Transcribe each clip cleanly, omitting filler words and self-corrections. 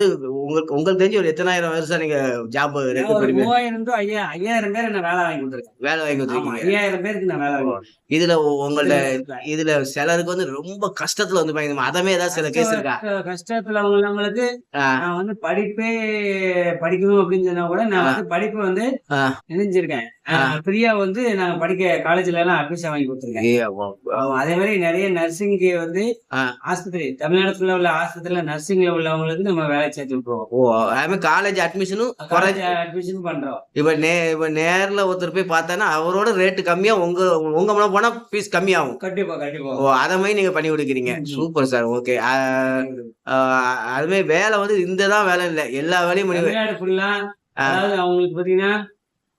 உங்களுக்கு உங்களுக்கு தெரிஞ்சு ஒரு எத்தனாயிரம் வருஷம் நீங்க ஜாப் ரெக்ரூட் ஒரு பண்ணி 3000 to 5000 பேர் என்ன வேலை வாங்கி கொடுத்துருக்கேன். வேலை வாங்கி ஆமா, கொடுத்துருக்கீங்க. 5000 பேருக்கு நான் வேலை வாங்கி கொடுத்துருக்கேன். இதுல உங்கள்ட்ட இதுல இதுல சிலருக்கு வந்து ரொம்ப கஷ்டத்துல வந்து பாத்தீங்கன்னா, அதமே ஏதாவது சில கேஸ் இருக்கா? கஷ்டத்துல உள்ளவங்களுக்கு ஆ, நான் வந்து படிப்பே படிக்கணும் அப்படின்னு சொன்னா கூட நான் ஆ, வந்து படிப்பு வந்து ஆ, இணைஞ்சிருக்கேன். ஆ. ஃப்ரீயா வந்து நான் படிக்க காலேஜ்ல எல்லாம் அட்மிஷன் வாங்கி கொடுத்துருக்கேன். ஏ அப்பா. ஆமா, அதே மாதிரி நிறைய நர்சிங்க்கு வந்து ஆ. ஆஸ்பத்திரி தமிழ்நாடு ஃபுல்லா உள்ள ஆஸ்பத்திரியில நர்சிங்ல உள்ளவங்களுக்கு நம்ம வேலை சேர்த்து விட்டுருவோம். ஓ! அது மாரி காலேஜ் அட்மிஷனும் காலேஜ் அட்மிஷன் பண்றோம். இப்ப நேர்ல ஒருத்தர் போய் பார்த்தான்னா, அவரோட ரேட் கம்மியா உங்க உங்க மூலம் போனா ஃபீஸ் கம்மியாகும். கண்டிப்பா, கண்டிப்பா. ஓ! அத மாரி நீங்க பண்ணி குடுக்குறீங்க. ம், ம். Super sir. ஓகே. அ அது மாரி வேலை வந்து இந்த தான் வேலை இல்ல. எல்லா வேலையும் பண்ணி தமிழ்நாடு ஃபுல்லா ஆ, அதாவது அவங்களுக்கு பாத்தீங்கன்னா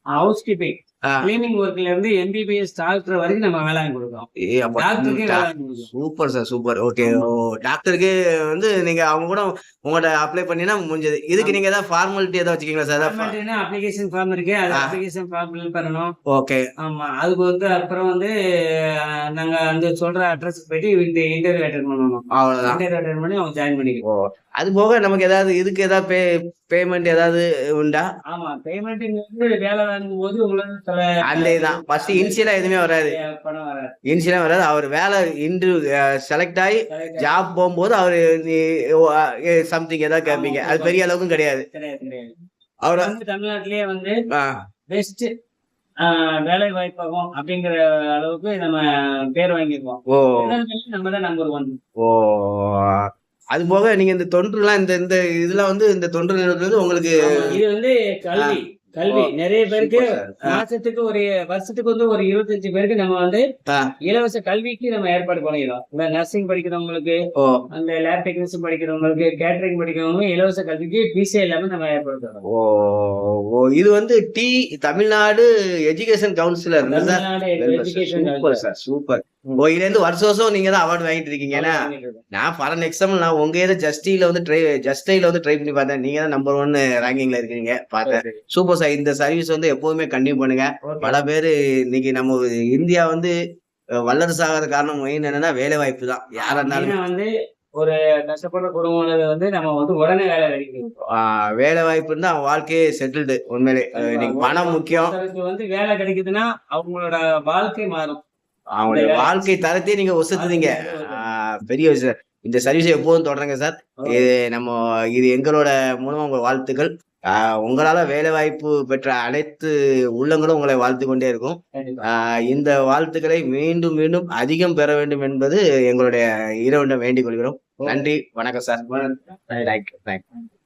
ஹவுஸ் கீப்பிங், ஆ. கிளீனிங் ஒர்க்ல இருந்து எம்பிபிஎஸ் டாக்டர் வரைக்கும் நம்ம வேலை வாங்கி கொடுக்குறோம். அப்பா. டாக்டருக்கே வேலை வாங்கி கொடுக்குறோம். Super sir. சூப்பர். ஓகே. ஆமா, ஓ! டாக்டருக்கு வந்து நீங்க அவங்க கூட உங்கள்ட்ட அப்ளை பண்ணீங்கன்னா முடிஞ்சது. இதுக்கு ஆமா. நீங்க ஏதாவது ஃபார்மாலிட்டி ஏதாவது வச்சுக்கீங்களா சார்? ஃபார்மாலிட்டினா அப்ளிகேஷன் ஃபார்ம் இருக்கு. அது ஆ. அப்ளிகேஷன் ஃபார்ம் ஃபில் பண்ணணும். ஓகே. ஆமா. அதுக்கு வந்து அப்புறம் வந்து நாங்க அந்த சொல்ற அட்ரஸ்க்கு போயிட்டு இந்த இன்டர்வியூ அட்டெண்ட் பண்ணணும். அவ்வளோதான். இன்டர்வியூ அட்டெண்ட் பண்ணி அவங்க ஜாயின் பண்ணிக்கணும். ஓ! அது போக நமக்கு ஏதாவது இதுக்கு ஏதாவது பேமெண்ட் ஏதாவது உண்டா? ஆமா. பேமெண்ட்ங்கிறது வேலை வாங்கும்போது உங்களுக்கு சில அதேதான். ஃபர்ஸ்ட் இனிஷியலா எதுவுமே வராது. பணம் வராது. இனிஷியலா வராது. அவர் வேலை செலக்ட் ஆயி ஜாப் போம்போது அவரு நீ சம்திங் ஏதாவது ஆமா கேட்பீங்க. அது குடுப்பாங்க. பெரிய அளவுக்கும் கிடையாது. கிடையாது, கிடையாது. அவர வந்து தமிழ்நாட்டிலேயே வந்து ஆ. பெஸ்ட் வேலை வாய்ப்பகம் அப்படிங்கிற அளவுக்கு நம்ம பேர் வாங்கியிருக்கோம். ஓ! எல்லாத்துலயும் நம்ம தான் நம்பர் 1. ஓ! அது போக நீங்க இந்த தொண்டுலாம் இந்த இந்த இதெல்லாம் வந்து இந்த தொண்டு நிறுவனத்துல இருந்து உங்களுக்கு ஆமா. இது வந்து கல்வி. கல்வி. ஓ! நிறைய பேருக்கு சூப்பர் சார். மாசத்துக்கு வருஷத்துக்கு வந்து ஒரு 25 பேருக்கு நம்ம வந்து ஆ. இலவச கல்விக்கு நம்ம ஏற்பாடு பண்ணிக்கிறோம். இந்த நர்சிங் படிக்கிறவங்களுக்கு, ஓ! அந்த லேப் டெக்னீஷியன் படிக்கிறவங்களுக்கு, கேட்டரிங் படிக்கிறவங்களுக்கு இலவச கல்விக்கு ஃபீஸே இல்லாம நம்ம ஏற்பாடு பண்றோம். ஓ! ஓ! இது வந்து Tamil Nadu education councillor sir. Tamil Nadu education super sir. Super. ஓ! இதுலேருந்து வருஷம் வருஷம் நீங்க தான் அவார்ட் வாங்கிட்டு இருக்கீங்க. ஏன்னா நான் ஃபார் அன் எக்ஸாம்பிள் நான் உங்க இத ஜஸ்டைல வந்து ட்ரை பண்ணி பார்த்தேன். நீங்க தான் நம்பர் 1 ரேங்கிங்ல இருக்கீங்க பார்த்தேன். Super sir. இந்த சர்வீஸ் வந்து எப்பவுமே கன்டினியூ பண்ணுங்க. பல பேரு இன்னைக்கு நம்ம இந்தியா வந்து வல்லரசு ஆகாத காரணம் மெயின் என்னன்னா வேலை வாய்ப்பு தான். யாரா இருந்தாலும் வந்து ஒரு கஷ்டப்படுற குடும்பங்கள் வந்து நம்ம வந்து உடனே வேலை கிடைக்கும். வேலை வாய்ப்பு இருந்தா அவன் வாழ்க்கையே செட்டில்டு. உண்மையிலே இன்னைக்கு பணம் முக்கியம். வந்து வேலை கிடைக்குதுன்னா அவங்களோட வாழ்க்கை மாறும். அவங்களுடைய வாழ்க்கை தரத்தையே நீங்க ஒசத்துதீங்க. பெரிய விஷயம். இந்த சர்வீஸை எப்போதும் தொடருங்க சார். இது எங்களோட மூலமா உங்க வாழ்த்துக்கள். உங்களால வேலை வாய்ப்பு பெற்ற அனைத்து உள்ளங்களும் உங்களை வாழ்த்து கொண்டே இருக்கும். இந்த வாழ்த்துக்களை மீண்டும் மீண்டும் அதிகம் பெற வேண்டும் என்பது எங்களுடைய இறைவனிடம் வேண்டிக் கொள்கிறோம். நன்றி. வணக்கம் சார். தேங்க்யூ.